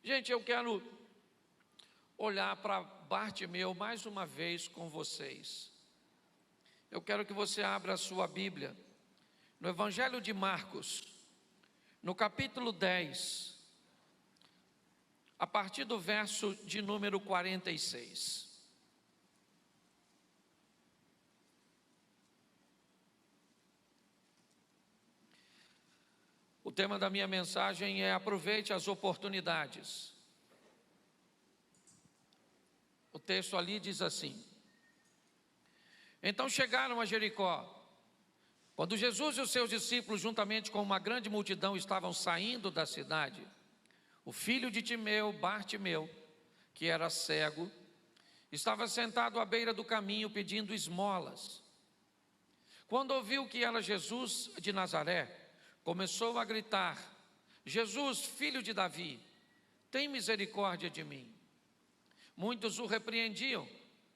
Gente, eu quero olhar para Bartimeu mais uma vez com vocês. Eu quero que você abra a sua Bíblia no Evangelho de Marcos, no capítulo 10, a partir do verso de número 46. O tema da minha mensagem é: aproveite as oportunidades. O texto ali diz assim: então chegaram a Jericó. Quando Jesus e os seus discípulos, juntamente com uma grande multidão, estavam saindo da cidade, o filho de Timeu, Bartimeu, que era cego, estava sentado à beira do caminho pedindo esmolas. Quando ouviu que era Jesus de Nazaré, começou a gritar: Jesus, filho de Davi, tem misericórdia de mim. Muitos o repreendiam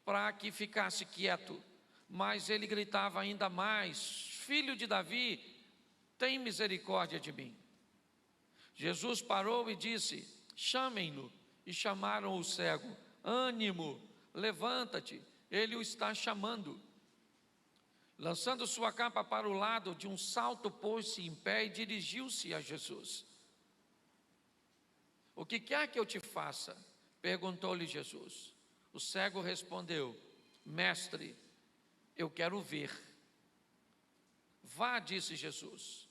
para que ficasse quieto, mas ele gritava ainda mais: filho de Davi, tem misericórdia de mim. Jesus parou e disse: chamem-no. E chamaram o cego. Ânimo, levanta-te, ele o está chamando. Lançando sua capa para o lado, de um salto pôs-se em pé e dirigiu-se a Jesus. O que quer que eu te faça? Perguntou-lhe Jesus. O cego respondeu: mestre, eu quero ver. Vá, disse Jesus,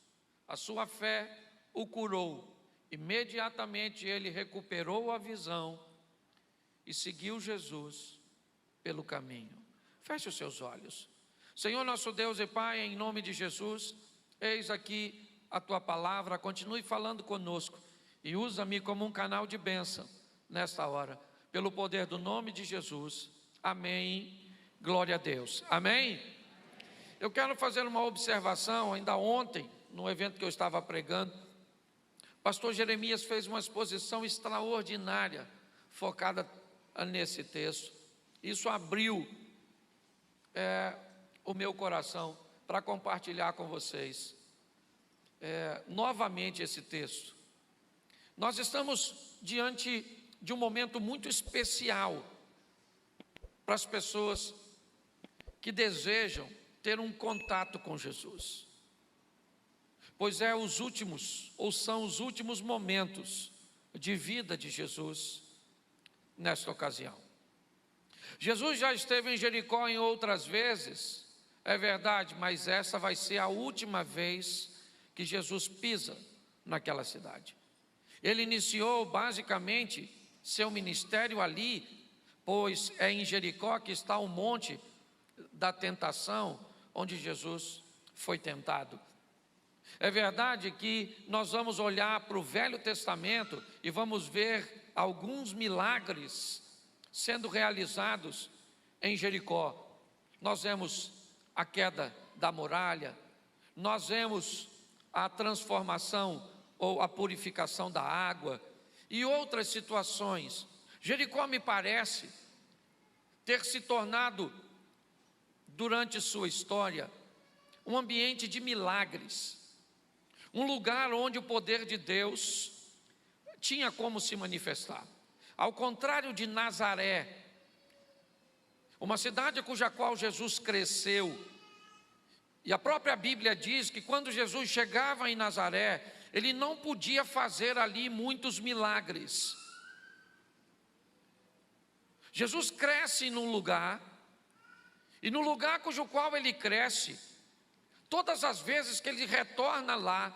a sua fé o curou. Imediatamente ele recuperou a visão e seguiu Jesus pelo caminho. Feche os seus olhos. Senhor nosso Deus e Pai, em nome de Jesus, eis aqui a Tua palavra, continue falando conosco e usa-me como um canal de bênção nesta hora, pelo poder do nome de Jesus, amém, glória a Deus, amém? Eu quero fazer uma observação. Ainda ontem, no evento que eu estava pregando, o pastor Jeremias fez uma exposição extraordinária, focada nesse texto. Isso abriu o meu coração para compartilhar com vocês novamente esse texto. Nós estamos diante de um momento muito especial para as pessoas que desejam ter um contato com Jesus, pois são os últimos momentos de vida de Jesus nesta ocasião. Jesus já esteve em Jericó em outras vezes, é verdade, mas essa vai ser a última vez que Jesus pisa naquela cidade. Ele iniciou basicamente seu ministério ali, pois é em Jericó que está o monte da tentação, onde Jesus foi tentado. É verdade que nós vamos olhar para o Velho Testamento e vamos ver alguns milagres sendo realizados em Jericó. Nós vemos a queda da muralha, nós vemos a transformação ou a purificação da água e outras situações. Jericó me parece ter se tornado, durante sua história, um ambiente de milagres, um lugar onde o poder de Deus tinha como se manifestar. Ao contrário de Nazaré, uma cidade cuja qual Jesus cresceu, e a própria Bíblia diz que quando Jesus chegava em Nazaré, ele não podia fazer ali muitos milagres. Jesus cresce num lugar, e no lugar cujo qual ele cresce, todas as vezes que ele retorna lá,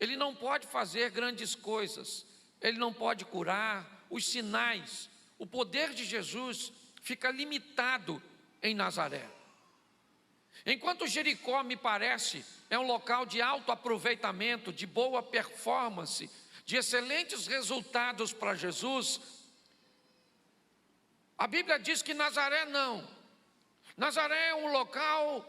ele não pode fazer grandes coisas, ele não pode curar, os sinais, o poder de Jesus fica limitado em Nazaré. Enquanto Jericó, me parece, é um local de alto aproveitamento, de boa performance, de excelentes resultados para Jesus, a Bíblia diz que Nazaré não. Nazaré é um local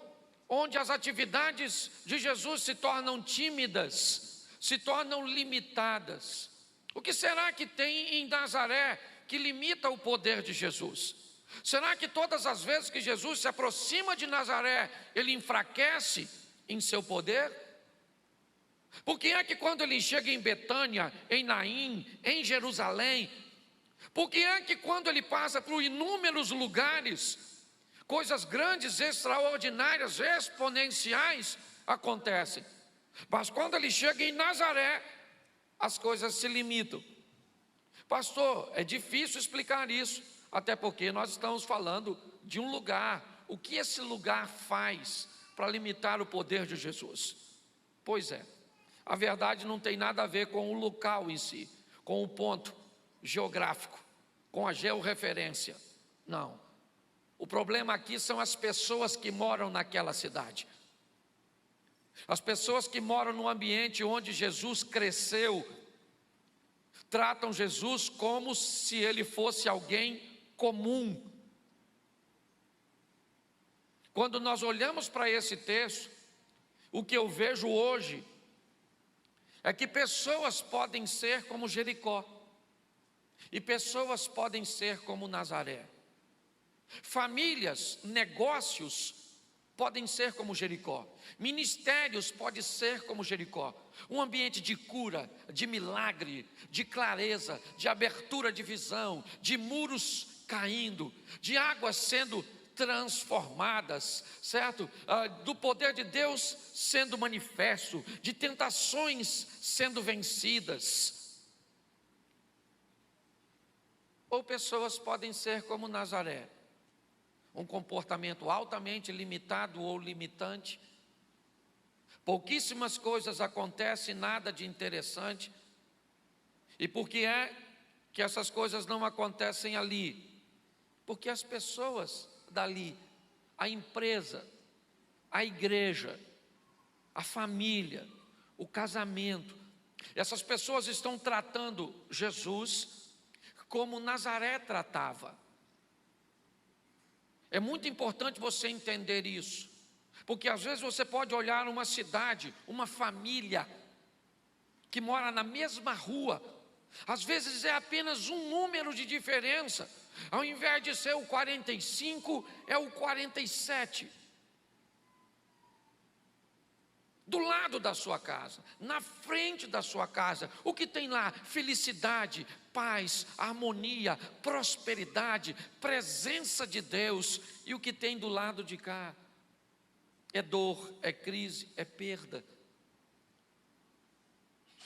onde as atividades de Jesus se tornam tímidas, se tornam limitadas. O que será que tem em Nazaré que limita o poder de Jesus? Será que todas as vezes que Jesus se aproxima de Nazaré, ele enfraquece em seu poder? Por que é que quando ele chega em Betânia, em Naim, em Jerusalém, por que é que quando ele passa por inúmeros lugares, coisas grandes, extraordinárias, exponenciais acontecem? Mas quando ele chega em Nazaré, as coisas se limitam. Pastor, é difícil explicar isso, até porque nós estamos falando de um lugar. O que esse lugar faz para limitar o poder de Jesus? Pois é, a verdade não tem nada a ver com o local em si, com o ponto geográfico, com a georreferência. Não. O problema aqui são as pessoas que moram naquela cidade. As pessoas que moram no ambiente onde Jesus cresceu, tratam Jesus como se ele fosse alguém comum. Quando nós olhamos para esse texto, o que eu vejo hoje é que pessoas podem ser como Jericó, e pessoas podem ser como Nazaré. Famílias, negócios podem ser como Jericó. Ministérios podem ser como Jericó. Um ambiente de cura, de milagre, de clareza, de abertura de visão, de muros caindo, de águas sendo transformadas, certo? Do poder de Deus sendo manifesto, de tentações sendo vencidas. Ou pessoas podem ser como Nazaré, um comportamento altamente limitado ou limitante. Pouquíssimas coisas acontecem, nada de interessante. E por que é que essas coisas não acontecem ali? Porque as pessoas dali, a empresa, a igreja, a família, o casamento, essas pessoas estão tratando Jesus como Nazaré tratava. É muito importante você entender isso, porque às vezes você pode olhar uma cidade, uma família que mora na mesma rua, às vezes é apenas um número de diferença, ao invés de ser o 45, é o 47. Do lado da sua casa, na frente da sua casa, o que tem lá? Felicidade, paz, harmonia, prosperidade, presença de Deus. E o que tem do lado de cá? É dor, é crise, é perda.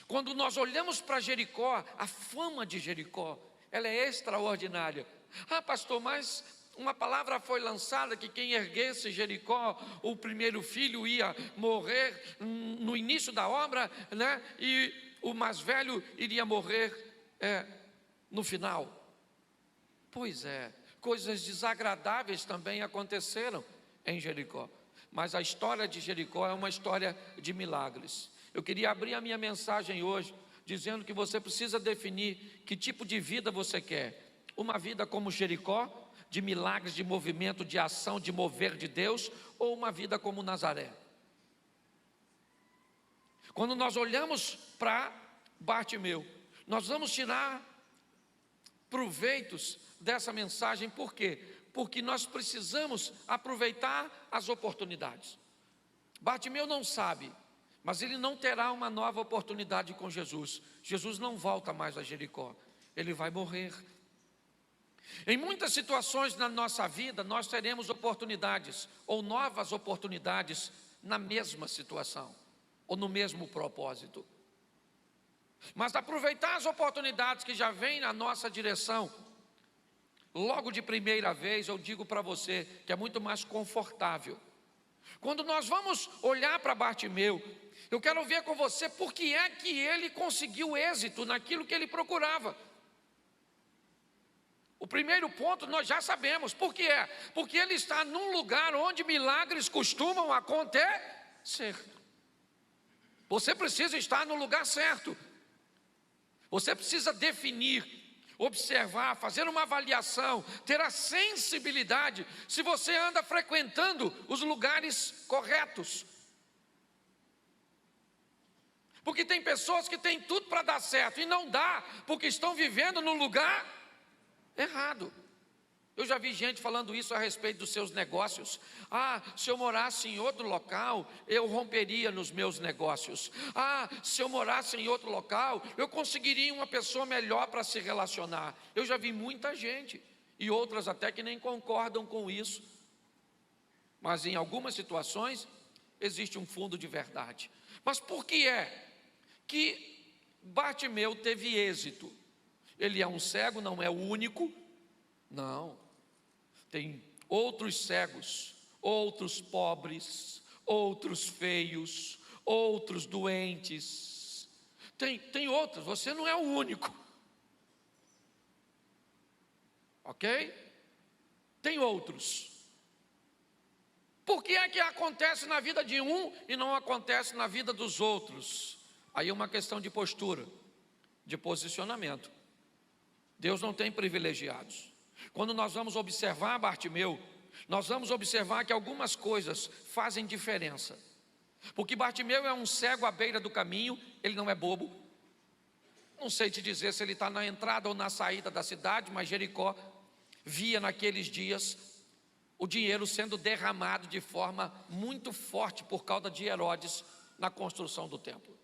Quando nós olhamos para Jericó, a fama de Jericó, ela é extraordinária. Ah, pastor, mas uma palavra foi lançada que quem erguesse Jericó, o primeiro filho ia morrer no início da obra, né? E o mais velho iria morrer no final. Pois é, coisas desagradáveis também aconteceram em Jericó. Mas a história de Jericó é uma história de milagres. Eu queria abrir a minha mensagem hoje dizendo que você precisa definir que tipo de vida você quer. Uma vida como Jericó, de milagres, de movimento, de ação, de mover de Deus, ou uma vida como Nazaré? Quando nós olhamos para Bartimeu, nós vamos tirar proveitos dessa mensagem. Por quê? Porque nós precisamos aproveitar as oportunidades. Bartimeu não sabe, mas ele não terá uma nova oportunidade com Jesus. Jesus não volta mais a Jericó, ele vai morrer. Em muitas situações na nossa vida, nós teremos oportunidades, ou novas oportunidades, na mesma situação, ou no mesmo propósito. Mas aproveitar as oportunidades que já vêm na nossa direção, logo de primeira vez, eu digo para você que é muito mais confortável. Quando nós vamos olhar para Bartimeu, eu quero ver com você por que é que ele conseguiu êxito naquilo que ele procurava. O primeiro ponto nós já sabemos, por que é? Porque ele está num lugar onde milagres costumam acontecer. Você precisa estar no lugar certo. Você precisa definir, observar, fazer uma avaliação, ter a sensibilidade se você anda frequentando os lugares corretos. Porque tem pessoas que têm tudo para dar certo e não dá, porque estão vivendo no lugar errado. Eu já vi gente falando isso a respeito dos seus negócios. Se eu morasse em outro local, eu romperia nos meus negócios. Se eu morasse em outro local, eu conseguiria uma pessoa melhor para se relacionar. Eu já vi muita gente, e outras até que nem concordam com isso. Mas em algumas situações, existe um fundo de verdade. Mas por que é que Bartimeu teve êxito? Ele é um cego, não é o único. Não, tem outros cegos, outros pobres, outros feios, outros doentes. Tem outros, você não é o único. Ok? Tem outros. Por que é que acontece na vida de um e não acontece na vida dos outros? Aí é uma questão de postura, de posicionamento. Deus não tem privilegiados. Quando nós vamos observar Bartimeu, nós vamos observar que algumas coisas fazem diferença. Porque Bartimeu é um cego à beira do caminho, ele não é bobo. Não sei te dizer se ele está na entrada ou na saída da cidade, mas Jericó via naqueles dias o dinheiro sendo derramado de forma muito forte por causa de Herodes na construção do templo.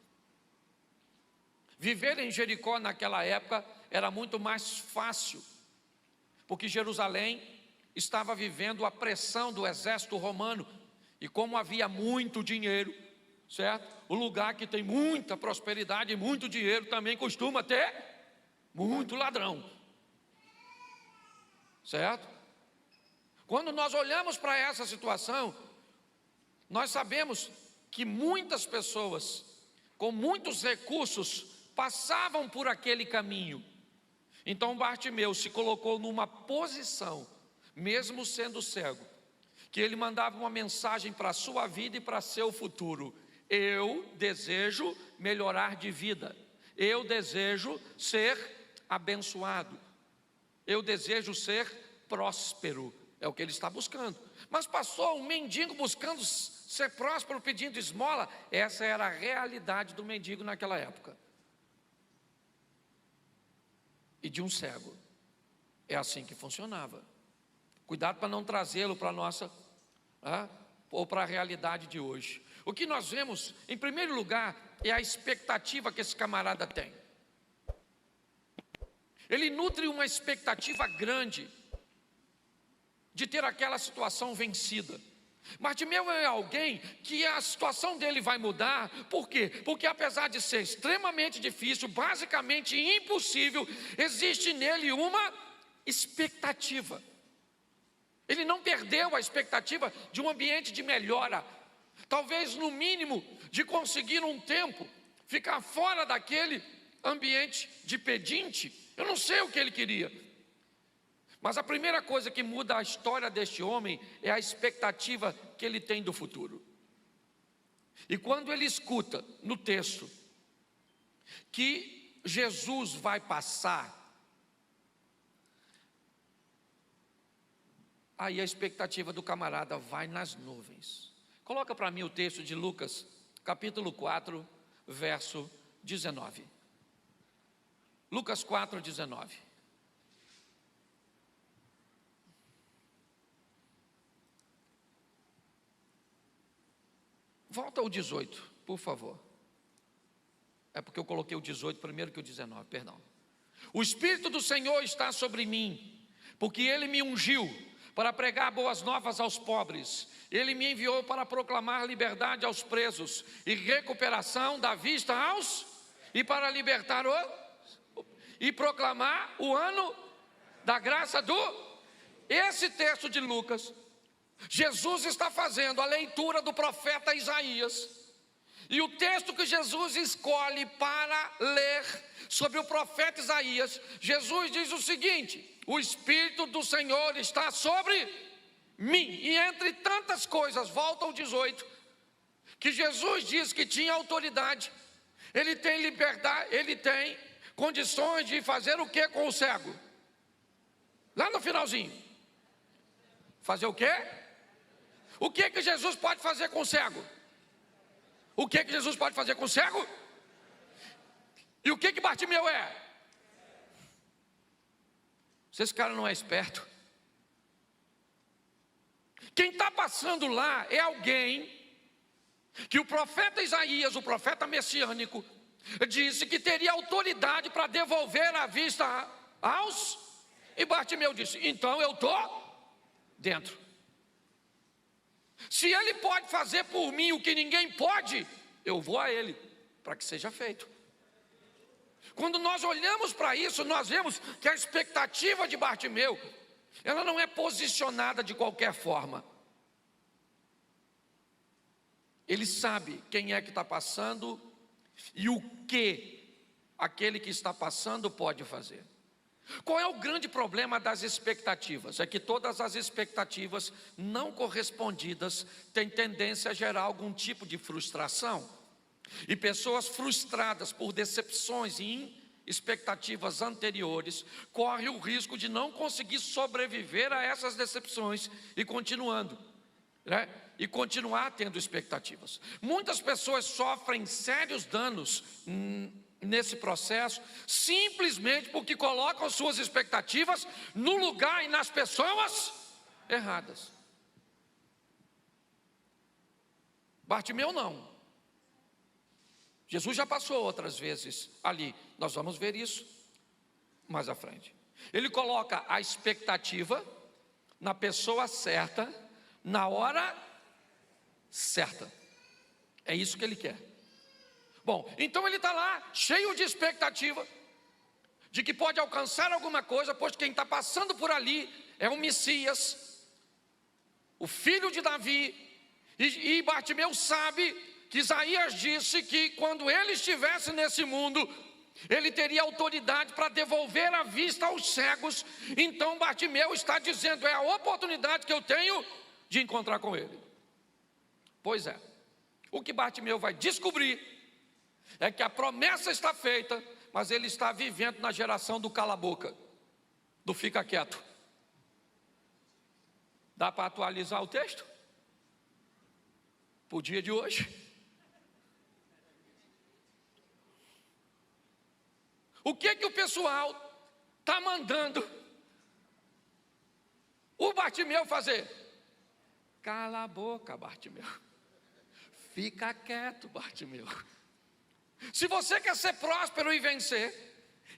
Viver em Jericó naquela época era muito mais fácil, porque Jerusalém estava vivendo a pressão do exército romano, e como havia muito dinheiro, certo? O lugar que tem muita prosperidade e muito dinheiro também costuma ter muito ladrão, certo? Quando nós olhamos para essa situação, nós sabemos que muitas pessoas com muitos recursos passavam por aquele caminho. Então Bartimeu se colocou numa posição, mesmo sendo cego, que ele mandava uma mensagem para a sua vida e para seu futuro: eu desejo melhorar de vida, eu desejo ser abençoado, eu desejo ser próspero. É o que ele está buscando. Mas passou um mendigo buscando ser próspero, pedindo esmola. Essa era a realidade do mendigo naquela época. E de um cego. É assim que funcionava. Cuidado para não trazê-lo para a nossa, ou para a realidade de hoje. O que nós vemos, em primeiro lugar, é a expectativa que esse camarada tem. Ele nutre uma expectativa grande de ter aquela situação vencida. Bartimeu é alguém que a situação dele vai mudar. Por quê? Porque apesar de ser extremamente difícil, basicamente impossível, existe nele uma expectativa. Ele não perdeu a expectativa de um ambiente de melhora, talvez no mínimo de conseguir um tempo ficar fora daquele ambiente de pedinte. Eu não sei o que ele queria, mas a primeira coisa que muda a história deste homem é a expectativa que ele tem do futuro. E quando ele escuta no texto que Jesus vai passar, aí a expectativa do camarada vai nas nuvens. Coloca para mim o texto de Lucas, capítulo 4, verso 19. Lucas 4, 19. Volta ao 18, por favor. É porque eu coloquei o 18 primeiro que o 19, perdão. O Espírito do Senhor está sobre mim, porque Ele me ungiu para pregar boas novas aos pobres. Ele me enviou para proclamar liberdade aos presos e recuperação da vista aos, e para libertar e proclamar o ano da graça do. Esse texto de Lucas, Jesus está fazendo a leitura do profeta Isaías, e o texto que Jesus escolhe para ler sobre o profeta Isaías, Jesus diz o seguinte: o Espírito do Senhor está sobre mim. E entre tantas coisas, volta ao 18, que Jesus diz que tinha autoridade, ele tem liberdade, ele tem condições de fazer o que com o cego? Lá no finalzinho, fazer o quê? O que que Jesus pode fazer com o cego? O que que Jesus pode fazer com o cego? E o que que Bartimeu é? Se esse cara não é esperto, Quem está passando lá é alguém que o profeta Isaías, o profeta messiânico, disse que teria autoridade para devolver a vista aos... E Bartimeu disse, então eu estou dentro. Se ele pode fazer por mim o que ninguém pode, eu vou a ele, para que seja feito. Quando nós olhamos para isso, nós vemos que a expectativa de Bartimeu, ela não é posicionada de qualquer forma. Ele sabe quem é que está passando e o que aquele que está passando pode fazer. Qual é o grande problema das expectativas? É que todas as expectativas não correspondidas têm tendência a gerar algum tipo de frustração. E pessoas frustradas por decepções e expectativas anteriores correm o risco de não conseguir sobreviver a essas decepções e continuando, né? E continuar tendo expectativas. Muitas pessoas sofrem sérios danos nesse processo, simplesmente porque colocam suas expectativas no lugar e nas pessoas erradas. Bartimeu não. Jesus já passou outras vezes ali, nós vamos ver isso mais à frente. Ele coloca a expectativa na pessoa certa, na hora certa. É isso que ele quer. Bom, então ele está lá, cheio de expectativa, de que pode alcançar alguma coisa, pois quem está passando por ali é o Messias, o filho de Davi, e Bartimeu sabe que Isaías disse que quando ele estivesse nesse mundo, ele teria autoridade para devolver a vista aos cegos. Então Bartimeu está dizendo, é a oportunidade que eu tenho de encontrar com ele. Pois é, o que Bartimeu vai descobrir é que a promessa está feita, mas ele está vivendo na geração do cala-boca, do fica quieto. Dá para atualizar o texto? Para o dia de hoje? O que o pessoal está mandando o Bartimeu fazer? Cala a boca, Bartimeu. Fica quieto, Bartimeu. Se você quer ser próspero e vencer,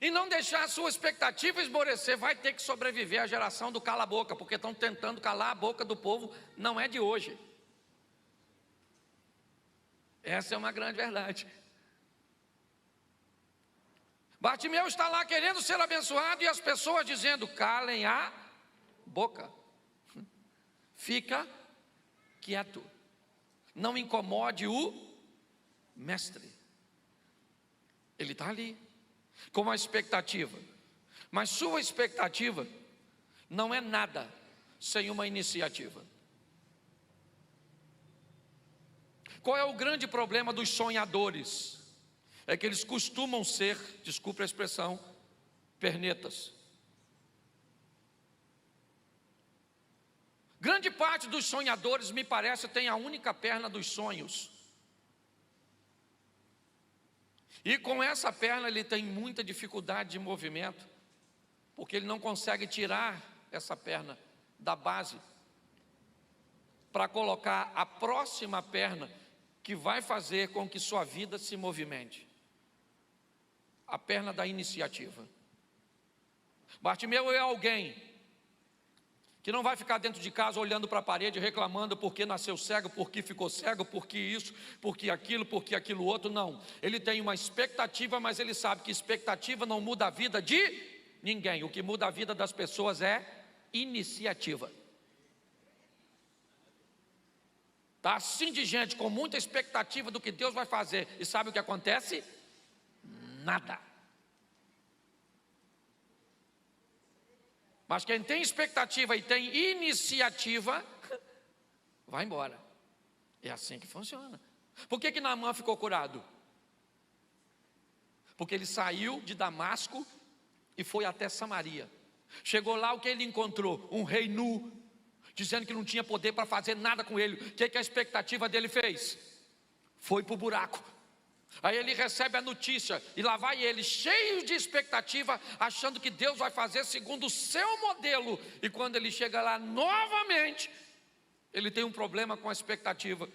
e não deixar a sua expectativa esmorecer, vai ter que sobreviver à geração do cala-boca, porque estão tentando calar a boca do povo, não é de hoje. Essa é uma grande verdade. Bartimeu está lá querendo ser abençoado, e as pessoas dizendo, calem a boca. Fica quieto. Não incomode o mestre. Ele está ali, com uma expectativa, mas sua expectativa não é nada sem uma iniciativa. Qual é o grande problema dos sonhadores? É que eles costumam ser, desculpe a expressão, pernetas. Grande parte dos sonhadores, me parece, tem a única perna dos sonhos. E com essa perna ele tem muita dificuldade de movimento, porque ele não consegue tirar essa perna da base para colocar a próxima perna que vai fazer com que sua vida se movimente. A perna da iniciativa. Bartimeu é alguém que não vai ficar dentro de casa olhando para a parede, reclamando porque nasceu cego, porque ficou cego, porque isso, porque aquilo outro, não. Ele tem uma expectativa, mas ele sabe que expectativa não muda a vida de ninguém. O que muda a vida das pessoas é iniciativa. Está assim de gente com muita expectativa do que Deus vai fazer, e sabe o que acontece? Nada. Mas quem tem expectativa e tem iniciativa, vai embora. É assim que funciona. Por que Naamã ficou curado? Porque ele saiu de Damasco e foi até Samaria. Chegou lá, o que ele encontrou? Um rei nu, dizendo que não tinha poder para fazer nada com ele. O que a expectativa dele fez? Foi para o buraco. Aí ele recebe a notícia, e lá vai ele, cheio de expectativa, achando que Deus vai fazer segundo o seu modelo. E quando ele chega lá novamente, ele tem um problema com a expectativa.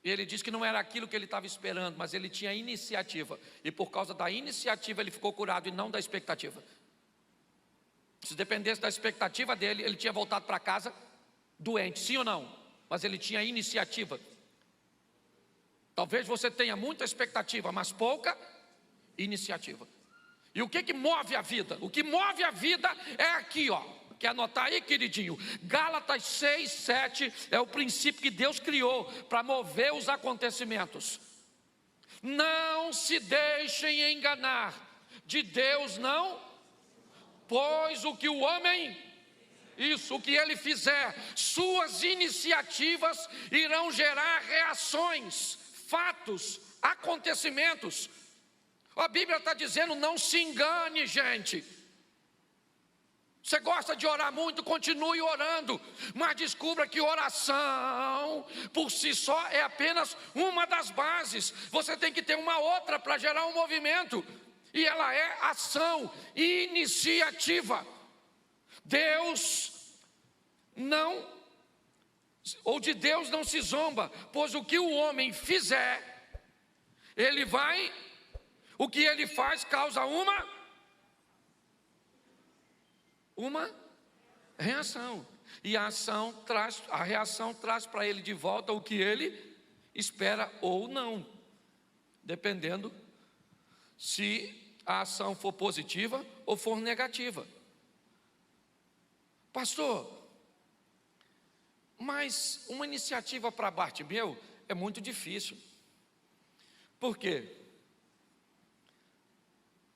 Ele diz que não era aquilo que ele estava esperando, mas ele tinha iniciativa. E por causa da iniciativa ele ficou curado e não da expectativa. Se dependesse da expectativa dele, ele tinha voltado para casa doente, sim ou não? Mas ele tinha iniciativa. Talvez você tenha muita expectativa, mas pouca iniciativa. E o que move a vida? O que move a vida é aqui, ó. Quer anotar aí, queridinho? Gálatas 6, 7 é o princípio que Deus criou para mover os acontecimentos. Não se deixem enganar, de Deus não, pois o que o homem, isso, o que ele fizer, suas iniciativas irão gerar reações, fatos, acontecimentos. A Bíblia está dizendo, não se engane, gente. Você gosta de orar muito, continue orando, mas descubra que oração por si só é apenas uma das bases. Você tem que ter uma outra para gerar um movimento, e ela é ação, iniciativa. Deus não, ou de Deus não se zomba, pois o que o homem fizer, ele vai, o que ele faz causa uma reação, e a reação traz para ele de volta o que ele espera ou não, dependendo se a ação for positiva ou for negativa. Pastor, mas uma iniciativa para Bartimeu é muito difícil. Por quê?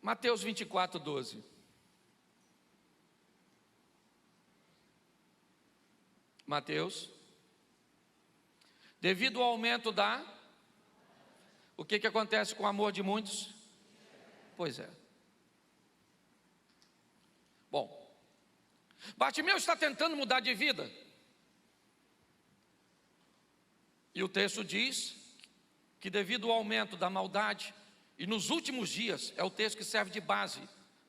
Mateus 24, 12. Mateus, devido ao aumento o que acontece com o amor de muitos? Pois é. Bom, Bartimeu está tentando mudar de vida. E o texto diz que devido ao aumento da maldade, e nos últimos dias, é o texto que serve de base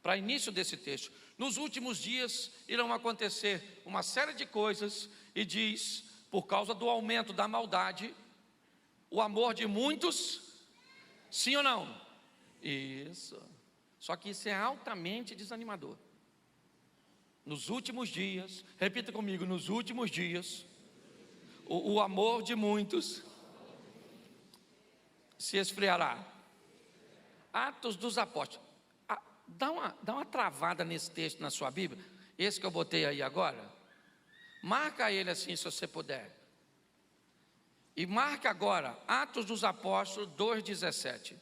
para início desse texto, nos últimos dias irão acontecer uma série de coisas, e diz, por causa do aumento da maldade, o amor de muitos, sim ou não? Isso. Só que isso é altamente desanimador. Nos últimos dias, repita comigo, nos últimos dias, o amor de muitos se esfriará. Atos dos Apóstolos. Dá uma travada nesse texto na sua Bíblia, esse que eu botei aí agora. Marca ele assim, se você puder. E marca agora, Atos dos Apóstolos 2,17.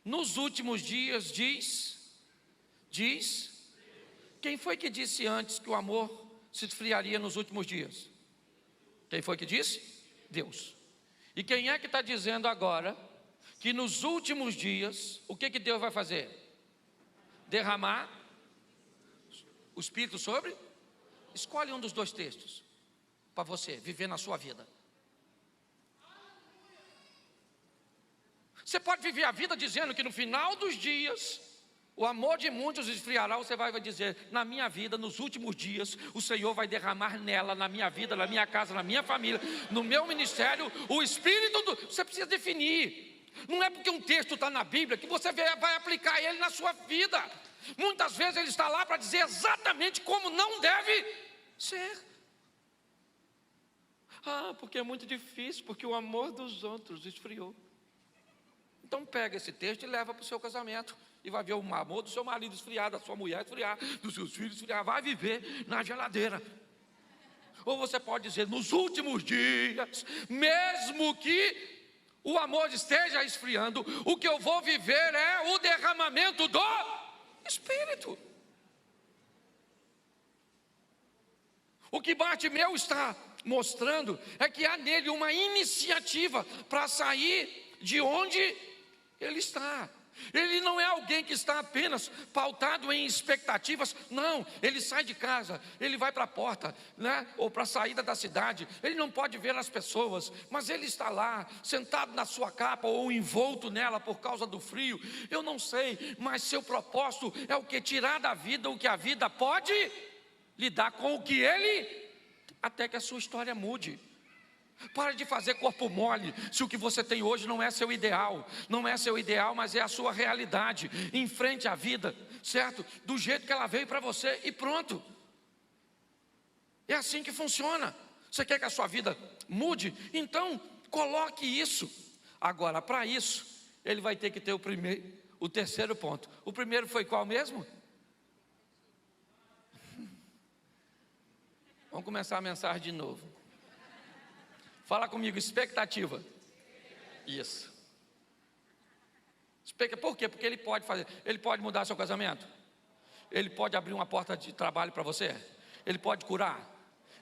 Nos últimos dias, diz, quem foi que disse antes que o amor se esfriaria nos últimos dias? Quem foi que disse? Deus. E quem é que está dizendo agora que nos últimos dias, o que Deus vai fazer? Derramar o Espírito sobre? Escolhe um dos dois textos para você viver na sua vida. Você pode viver a vida dizendo que no final dos dias o amor de muitos esfriará. Você vai dizer, na minha vida, nos últimos dias, o Senhor vai derramar nela, na minha vida, na minha casa, na minha família, no meu ministério, o Espírito do... Você precisa definir. Não é porque um texto está na Bíblia que você vai aplicar ele na sua vida. Muitas vezes ele está lá para dizer exatamente como não deve ser. Porque é muito difícil, porque o amor dos outros esfriou. Então pega esse texto e leva para o seu casamento, e vai ver o amor do seu marido esfriar, da sua mulher esfriar, dos seus filhos esfriar, vai viver na geladeira. Ou você pode dizer, nos últimos dias, mesmo que o amor esteja esfriando, o que eu vou viver é o derramamento do Espírito. O que Bartimeu está mostrando é que há nele uma iniciativa para sair de onde ele está. Ele não é alguém que está apenas pautado em expectativas. Não, ele sai de casa, ele vai para a porta, né? Ou para a saída da cidade. Ele não pode ver as pessoas, mas ele está lá, sentado na sua capa ou envolto nela por causa do frio. Eu não sei, mas seu propósito é o que? Tirar da vida o que a vida pode lidar com o que ele, até que a sua história mude. Para de fazer corpo mole, se o que você tem hoje não é seu ideal. Não é seu ideal, mas é a sua realidade. Enfrente a vida, certo? Do jeito que ela veio para você e pronto. É assim que funciona. Você quer que a sua vida mude? Então, coloque isso. Agora, para isso, ele vai ter que ter o terceiro ponto. O primeiro foi qual mesmo? Vamos começar a mensagem de novo. Fala comigo, expectativa. Isso. Por quê? Porque ele pode fazer. Ele pode mudar seu casamento. Ele pode abrir uma porta de trabalho para você. Ele pode curar.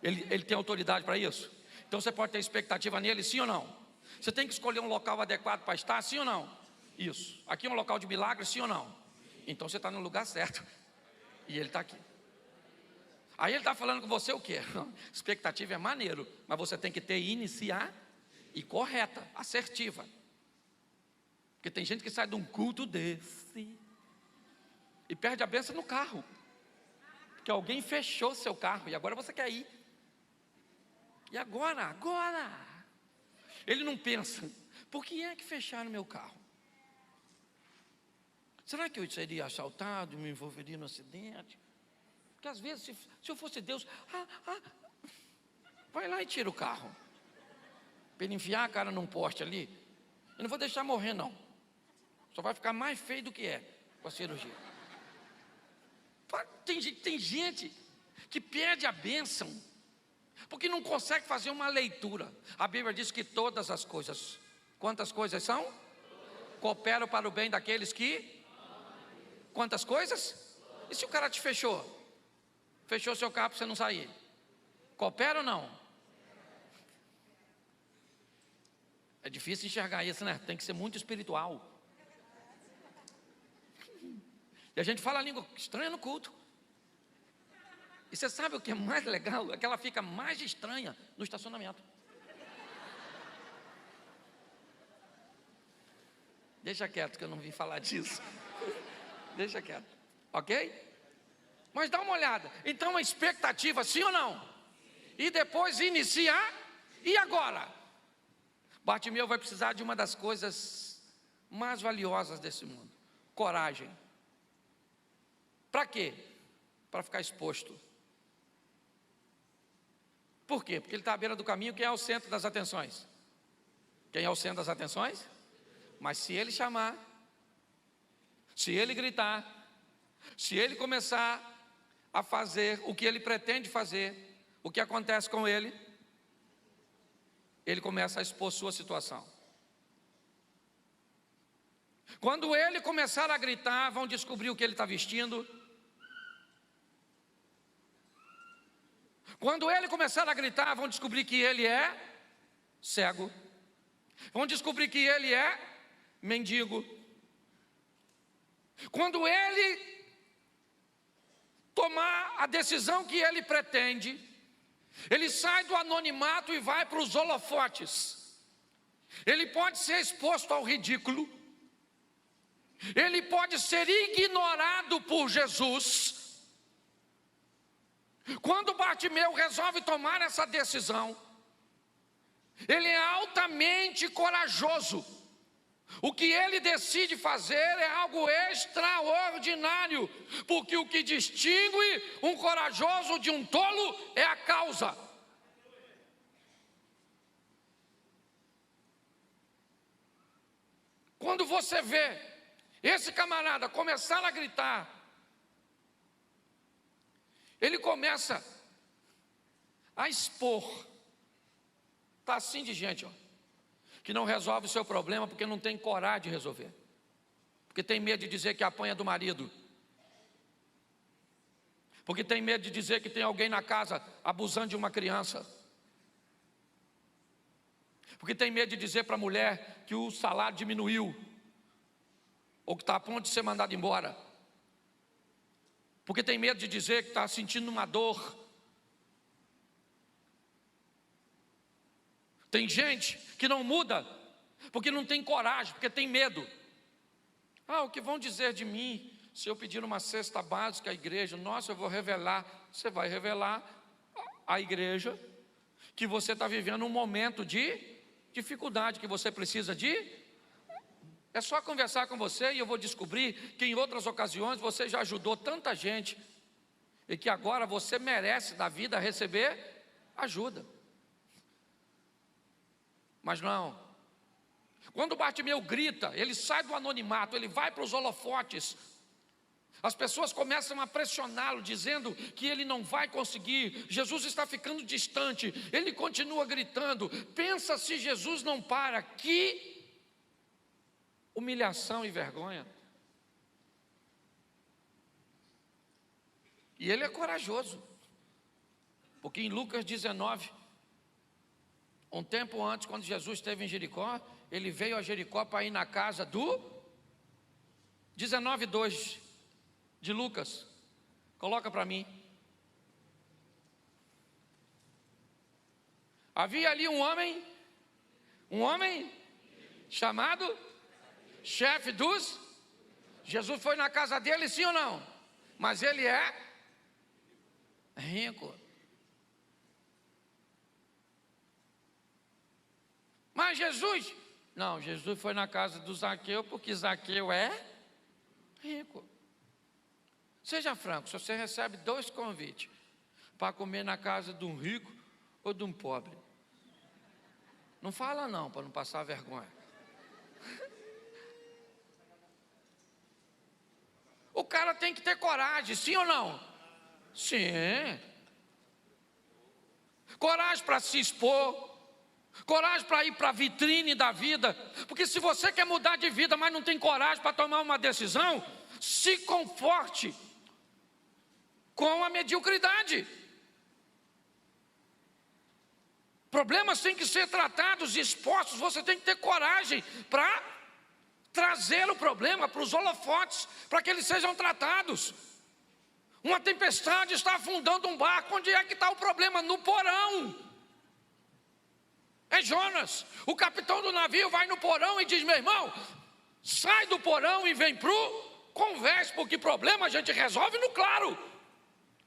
Ele tem autoridade para isso. Então você pode ter expectativa nele, sim ou não? Você tem que escolher um local adequado para estar, sim ou não? Isso. Aqui é um local de milagre, sim ou não? Então você está no lugar certo. E ele está aqui. Aí ele está falando com você o quê? Expectativa é maneiro, mas você tem que ter iniciar e correta, assertiva. Porque tem gente que sai de um culto desse e perde a bênção no carro. Porque alguém fechou seu carro e agora você quer ir. E agora? Ele não pensa, por que é que fecharam meu carro? Será que eu seria assaltado e me envolveria no acidente? Porque às vezes, se eu fosse Deus, vai lá e tira o carro. Para ele enfiar a cara num poste ali. Eu não vou deixar morrer não. Só vai ficar mais feio do que é com a cirurgia. Tem gente que perde a bênção porque não consegue fazer uma leitura. A Bíblia diz que todas as coisas, quantas coisas são? Cooperam para o bem daqueles que... Quantas coisas? E se o cara te fechou? Fechou seu carro para você não sair. Coopera ou não? É difícil enxergar isso, né? Tem que ser muito espiritual. E a gente fala a língua estranha no culto. E você sabe o que é mais legal? É que ela fica mais estranha no estacionamento. Deixa quieto que eu não vim falar disso. Deixa quieto, ok? Mas dá uma olhada. Então a expectativa, sim ou não? E depois iniciar. E agora? Bartimeu vai precisar de uma das coisas mais valiosas desse mundo: coragem. Para quê? Para ficar exposto. Por quê? Porque ele está à beira do caminho. Quem é o centro das atenções? Quem é o centro das atenções? Mas se ele chamar, se ele gritar, se ele começar a fazer o que ele pretende fazer, o que acontece com ele? Ele começa a expor sua situação. Quando ele começar a gritar, vão descobrir o que ele está vestindo. Quando ele começar a gritar, vão descobrir que ele é cego. Vão descobrir que ele é mendigo. Quando ele tomar a decisão que ele pretende, ele sai do anonimato e vai para os holofotes. Ele pode ser exposto ao ridículo. Ele pode ser ignorado por Jesus. Quando Bartimeu resolve tomar essa decisão, ele é altamente corajoso. O que ele decide fazer é algo extraordinário, porque o que distingue um corajoso de um tolo é a causa. Quando você vê esse camarada começar a gritar, ele começa a expor. Está assim de gente, ó, que não resolve o seu problema porque não tem coragem de resolver, porque tem medo de dizer que apanha do marido, porque tem medo de dizer que tem alguém na casa abusando de uma criança, porque tem medo de dizer para a mulher que o salário diminuiu, ou que está a ponto de ser mandado embora, porque tem medo de dizer que está sentindo uma dor. Tem gente que não muda porque não tem coragem, porque tem medo. O que vão dizer de mim se eu pedir uma cesta básica à igreja? Nossa, eu vou revelar você vai revelar à igreja que você está vivendo um momento de dificuldade, que você precisa de... É só conversar com você e eu vou descobrir que em outras ocasiões você já ajudou tanta gente e que agora você merece da vida receber ajuda. Mas não. Quando Bartimeu grita, ele sai do anonimato, ele vai para os holofotes. As pessoas começam a pressioná-lo, dizendo que ele não vai conseguir. Jesus está ficando distante. Ele continua gritando. Pensa se Jesus não para. Que humilhação e vergonha. E ele é corajoso, porque em Lucas 19, um tempo antes, quando Jesus esteve em Jericó, ele veio a Jericó para ir na casa do 19:2 de Lucas. Coloca para mim. Havia ali um homem chamado chefe dos... Jesus foi na casa dele, sim ou não? Mas ele é rico. Mas Jesus... Não, Jesus foi na casa do Zaqueu, porque Zaqueu é rico. Seja franco, se você recebe 2 convites para comer na casa de um rico ou de um pobre, não fala não, para não passar vergonha. O cara tem que ter coragem, sim ou não? Sim. Coragem para se expor, coragem para ir para a vitrine da vida. Porque se você quer mudar de vida, mas não tem coragem para tomar uma decisão, se conforte com a mediocridade. Problemas têm que ser tratados e expostos. Você tem que ter coragem para trazer o problema para os holofotes, para que eles sejam tratados. Uma tempestade está afundando um barco. Onde é que está o problema? No porão. É Jonas. O capitão do navio vai no porão e diz: meu irmão, sai do porão e vem pro converse, porque problema a gente resolve no claro.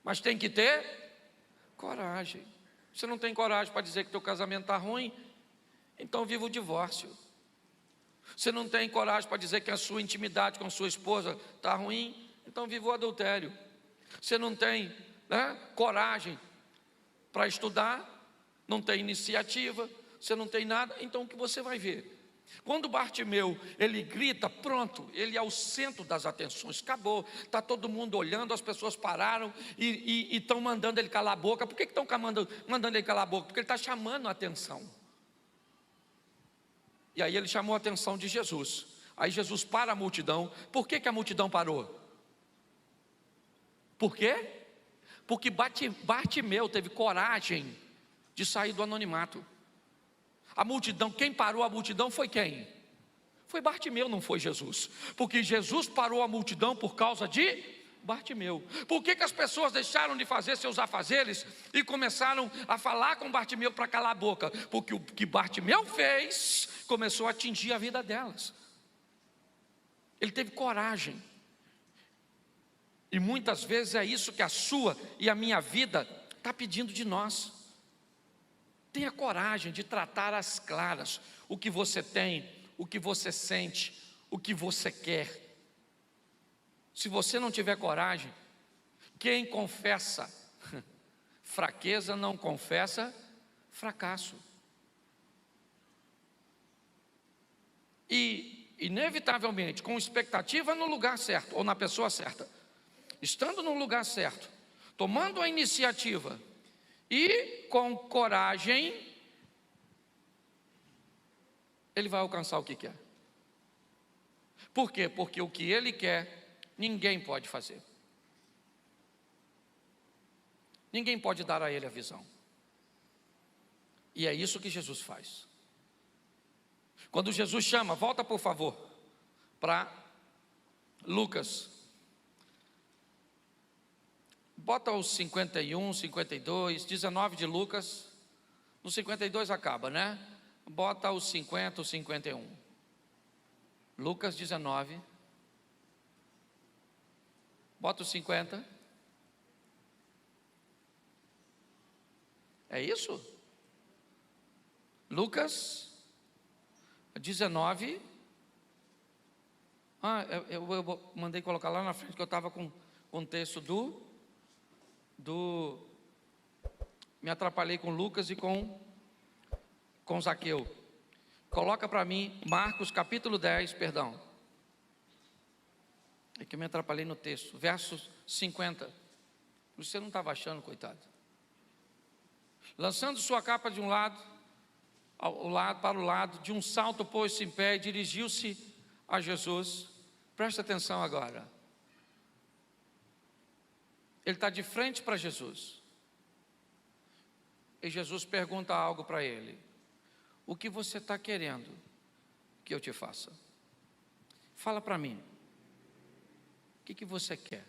Mas tem que ter coragem. Você não tem coragem para dizer que teu casamento está ruim? Então viva o divórcio. Você não tem coragem para dizer que a sua intimidade com sua esposa está ruim? Então viva o adultério. Você não tem coragem para estudar, não tem iniciativa, você não tem nada, então o que você vai ver? Quando Bartimeu, ele grita, pronto, ele é o centro das atenções, acabou, está todo mundo olhando, as pessoas pararam e estão mandando ele calar a boca. Por que estão mandando ele calar a boca? Porque ele está chamando a atenção. E aí ele chamou a atenção de Jesus. Aí Jesus para a multidão. Por que a multidão parou? Por quê? Porque Bartimeu teve coragem de sair do anonimato. A multidão, quem parou a multidão foi quem? Foi Bartimeu, não foi Jesus. Porque Jesus parou a multidão por causa de Bartimeu. Por que as pessoas deixaram de fazer seus afazeres e começaram a falar com Bartimeu para calar a boca? Porque o que Bartimeu fez começou a atingir a vida delas. Ele teve coragem. E muitas vezes é isso que a sua e a minha vida está pedindo de nós. Tenha coragem de tratar às claras o que você tem, o que você sente, o que você quer. Se você não tiver coragem, quem confessa fraqueza não confessa fracasso. E, inevitavelmente, com expectativa no lugar certo, ou na pessoa certa, estando no lugar certo, tomando a iniciativa e com coragem, ele vai alcançar o que quer. Por quê? Porque o que ele quer, ninguém pode fazer. Ninguém pode dar a ele a visão. E é isso que Jesus faz. Quando Jesus chama, volta por favor para Lucas. Bota os 51, 52, 19 de Lucas. No 52 acaba, né? Bota os 50, os 51. Lucas 19. Bota os 50. É isso? Lucas 19. Eu mandei colocar lá na frente que eu estava com o texto me atrapalhei com Lucas e com Zaqueu. Coloca para mim Marcos capítulo 10, perdão. É que eu me atrapalhei no texto, versos 50. Você não estava achando, coitado. Lançando sua capa de um lado, para o lado, de um salto pôs-se em pé e dirigiu-se a Jesus. Presta atenção agora. Ele está de frente para Jesus. E Jesus pergunta algo para ele: o que você está querendo que eu te faça? Fala para mim. O que você quer?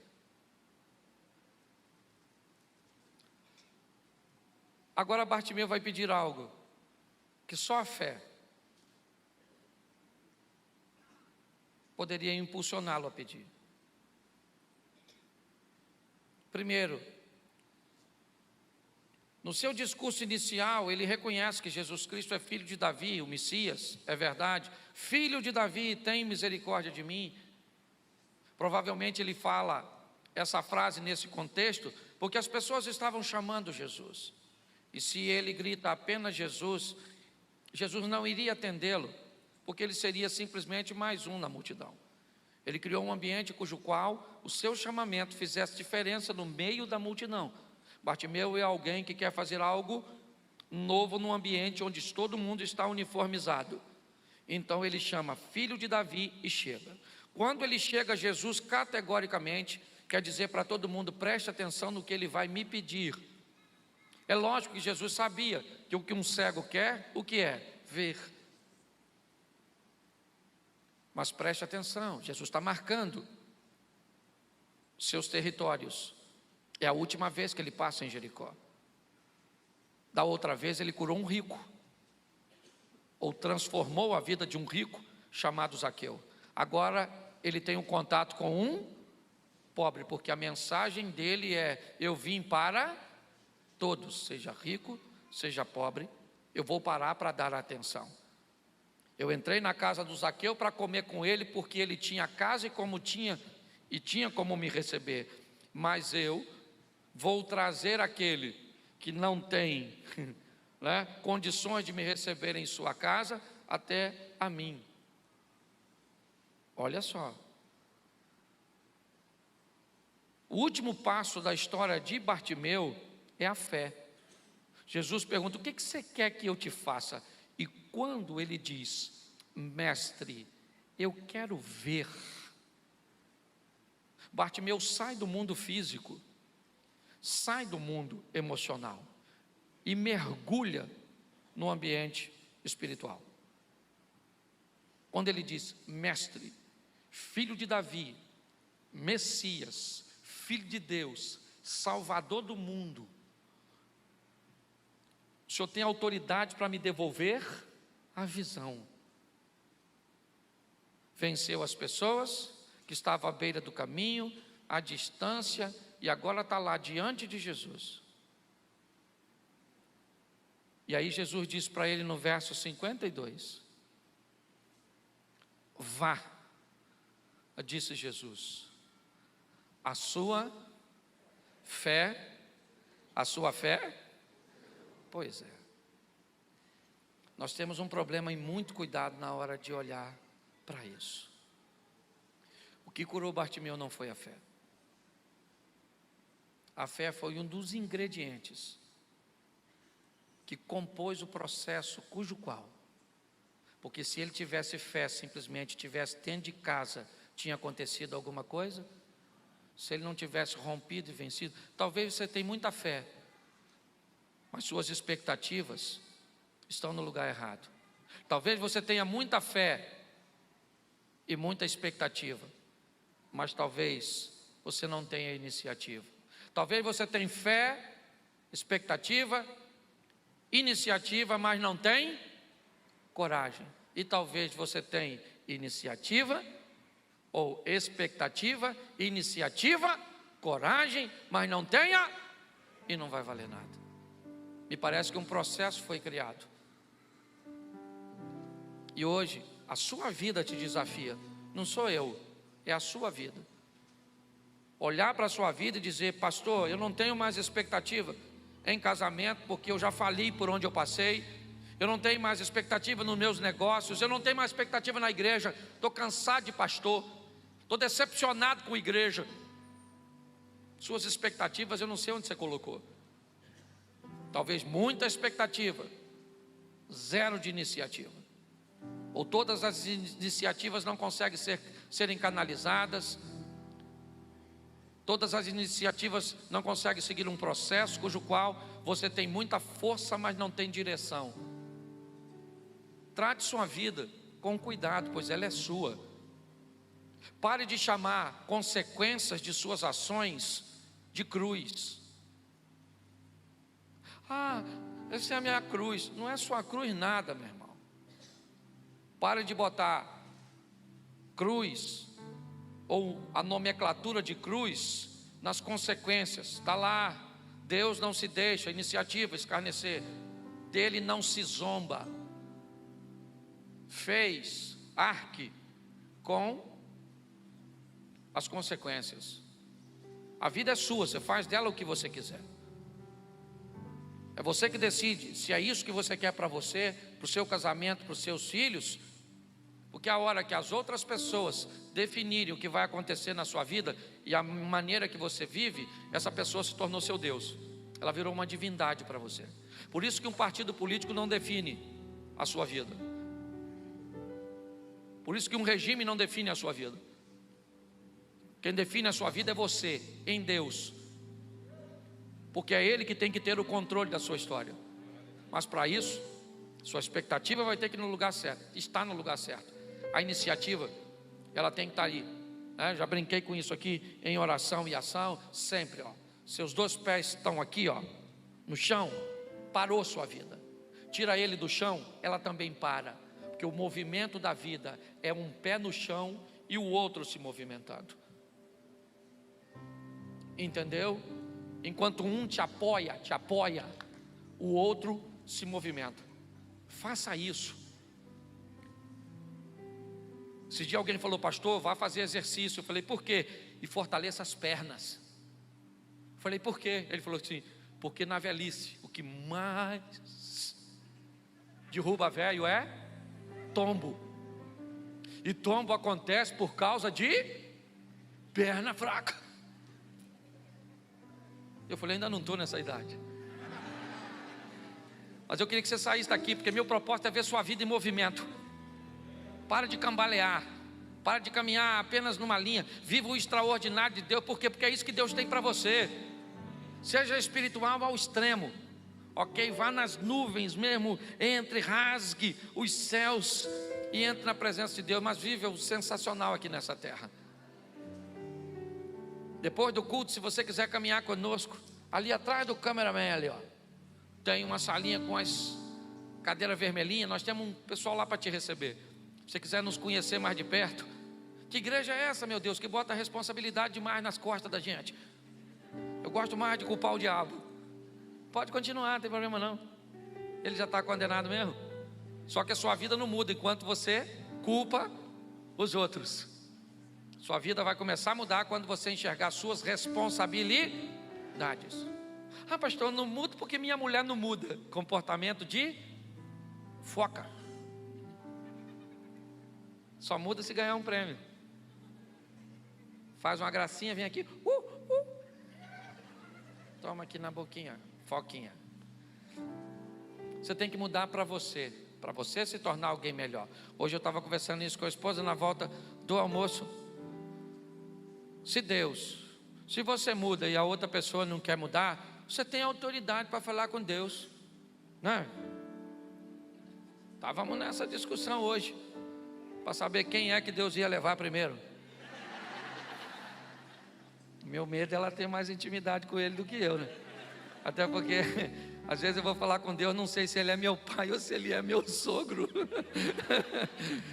Agora Bartimeu vai pedir algo que só a fé poderia impulsioná-lo a pedir. Primeiro, no seu discurso inicial, ele reconhece que Jesus Cristo é filho de Davi, o Messias, é verdade. Filho de Davi, tem misericórdia de mim. Provavelmente ele fala essa frase nesse contexto, porque as pessoas estavam chamando Jesus. E se ele grita apenas Jesus, Jesus não iria atendê-lo, porque ele seria simplesmente mais um na multidão. Ele criou um ambiente cujo qual o seu chamamento fizesse diferença no meio da multidão. Bartimeu é alguém que quer fazer algo novo num ambiente onde todo mundo está uniformizado. Então ele chama filho de Davi e chega. Quando ele chega, Jesus categoricamente quer dizer para todo mundo: preste atenção no que ele vai me pedir. É lógico que Jesus sabia que o que um cego quer, o que é? Ver. Mas preste atenção, Jesus está marcando seus territórios. É a última vez que ele passa em Jericó. Da outra vez ele curou um rico, ou transformou a vida de um rico chamado Zaqueu. Agora ele tem um contato com um pobre, porque a mensagem dele é: eu vim para todos, seja rico, seja pobre, eu vou parar para dar atenção. Eu entrei na casa do Zaqueu para comer com ele, porque ele tinha casa e tinha como me receber. Mas eu vou trazer aquele que não tem condições de me receber em sua casa até a mim. Olha só. O último passo da história de Bartimeu é a fé. Jesus pergunta: o que você quer que eu te faça? E quando ele diz: mestre, eu quero ver, Bartimeu sai do mundo físico, sai do mundo emocional e mergulha no ambiente espiritual. Quando ele diz: mestre, filho de Davi, Messias, filho de Deus, Salvador do mundo, o Senhor tem autoridade para me devolver a visão. Venceu as pessoas que estavam à beira do caminho, à distância, e agora está lá diante de Jesus. E aí Jesus diz para ele no verso 52: vá, disse Jesus, a sua fé, pois é. Nós temos um problema e muito cuidado na hora de olhar para isso. O que curou Bartimeu não foi a fé. A fé foi um dos ingredientes que compôs o processo cujo qual, porque se ele tivesse fé, simplesmente tivesse dentro de casa, tinha acontecido alguma coisa? Se ele não tivesse rompido e vencido, talvez você tenha muita fé, mas suas expectativas estão no lugar errado. Talvez você tenha muita fé e muita expectativa, mas talvez você não tenha iniciativa. Talvez você tenha fé, expectativa, iniciativa, mas não tem coragem. E talvez você tenha iniciativa ou expectativa, iniciativa, coragem, mas não tenha, e não vai valer nada. Me parece que um processo foi criado. E hoje, a sua vida te desafia. Não sou eu, é a sua vida. Olhar para a sua vida e dizer: pastor, eu não tenho mais expectativa em casamento, porque eu já fali por onde eu passei. Eu não tenho mais expectativa nos meus negócios. Eu não tenho mais expectativa na igreja. Estou cansado de pastor. Estou decepcionado com a igreja. Suas expectativas eu não sei onde você colocou. Talvez muita expectativa, zero de iniciativa. Ou todas as iniciativas não conseguem serem canalizadas. Todas as iniciativas não conseguem seguir um processo cujo qual você tem muita força, mas não tem direção. Trate sua vida com cuidado, pois ela é sua. Pare de chamar consequências de suas ações de cruz. Ah, essa é a minha cruz. Não é sua cruz nada, meu irmão. Pare de botar cruz ou a nomenclatura de cruz nas consequências. Está lá: Deus não se deixa, iniciativa, escarnecer. Dele não se zomba. Fez, arque com as consequências. A vida é sua, você faz dela o que você quiser. É você que decide se é isso que você quer para você, para o seu casamento, para os seus filhos. Porque a hora que as outras pessoas definirem o que vai acontecer na sua vida e a maneira que você vive, essa pessoa se tornou seu Deus. Ela virou uma divindade para você. Por isso que um partido político não define a sua vida. Por isso que um regime não define a sua vida. Quem define a sua vida é você, em Deus. Porque é Ele que tem que ter o controle da sua história. Mas para isso, sua expectativa vai ter que ir no lugar certo. Está no lugar certo. A iniciativa, ela tem que estar ali. Já brinquei com isso aqui em oração e ação. Sempre, seus 2 pés estão aqui, no chão. Parou sua vida. Tira ele do chão, ela também para. Porque o movimento da vida é um pé no chão e o outro se movimentando. Entendeu? Enquanto um te apoia, o outro se movimenta. Faça isso. Esse dia alguém falou: pastor, vá fazer exercício. Eu falei: por quê? E fortaleça as pernas. Eu falei: por quê? Ele falou assim: porque na velhice o que mais derruba velho é tombo. E tombo acontece por causa de perna fraca. Eu falei: ainda não estou nessa idade. Mas eu queria que você saísse daqui, porque meu propósito é ver sua vida em movimento. Para de cambalear. Para de caminhar apenas numa linha. Viva o extraordinário de Deus. Por quê? Porque é isso que Deus tem para você. Seja espiritual ao extremo. Ok? Vá nas nuvens mesmo. Rasgue os céus e entre na presença de Deus. Mas viva o sensacional aqui nessa terra. Depois do culto, se você quiser caminhar conosco, ali atrás do cameraman ali, tem uma salinha com as cadeiras vermelhinhas. Nós temos um pessoal lá para te receber. Se você quiser nos conhecer mais de perto. Que igreja é essa, meu Deus, que bota a responsabilidade demais nas costas da gente? Eu gosto mais de culpar o diabo. Pode continuar, não tem problema não. Ele já está condenado mesmo. Só que a sua vida não muda enquanto você culpa os outros. Sua vida vai começar a mudar quando você enxergar suas responsabilidades. Ah, pastor, eu não mudo porque minha mulher não muda. Comportamento de foca. Só muda se ganhar um prêmio. Faz uma gracinha, vem aqui. Toma aqui na boquinha, foquinha. Você tem que mudar para você se tornar alguém melhor. Hoje eu estava conversando isso com a esposa na volta do almoço. Se você muda e a outra pessoa não quer mudar, você tem autoridade para falar com Deus, né? Estávamos nessa discussão hoje, para saber quem é que Deus ia levar primeiro. Meu medo é ela ter mais intimidade com Ele do que eu, né? Até porque às vezes eu vou falar com Deus, não sei se Ele é meu pai ou se Ele é meu sogro.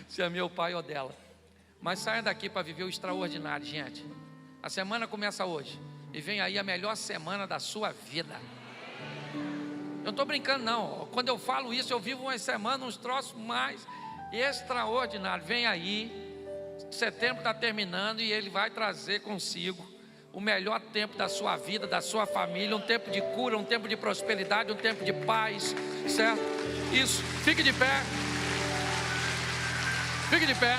Se é meu pai ou dela. Mas saia daqui para viver o extraordinário, gente. A semana começa hoje. E vem aí a melhor semana da sua vida. Eu estou brincando não, quando eu falo isso, eu vivo uma semana, uns troços mais extraordinários. Vem aí, setembro está terminando e ele vai trazer consigo o melhor tempo da sua vida, da sua família, um tempo de cura, um tempo de prosperidade, um tempo de paz, certo? Isso, fique de pé. Fique de pé.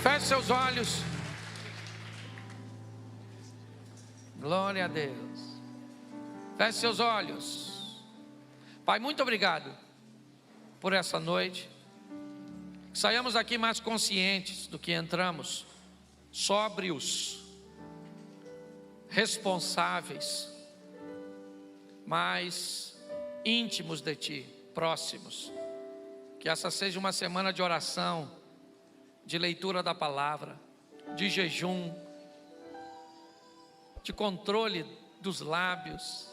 Feche seus olhos. Glória a Deus. Feche seus olhos. Pai, muito obrigado por essa noite. Que saiamos aqui mais conscientes do que entramos, sóbrios, responsáveis, mais íntimos de Ti, próximos. Que essa seja uma semana de oração, de leitura da palavra, de jejum, de controle dos lábios,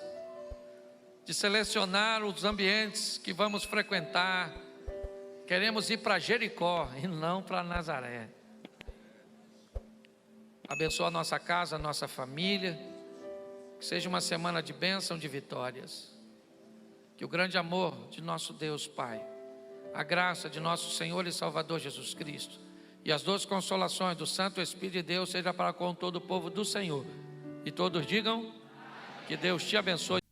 de selecionar os ambientes que vamos frequentar. Queremos ir para Jericó e não para Nazaré. Abençoa a nossa casa, a nossa família. Que seja uma semana de bênção, de vitórias. Que o grande amor de nosso Deus Pai, a graça de nosso Senhor e Salvador Jesus Cristo e as doces consolações do Santo Espírito de Deus seja para com todo o povo do Senhor. E todos digam: que Deus te abençoe.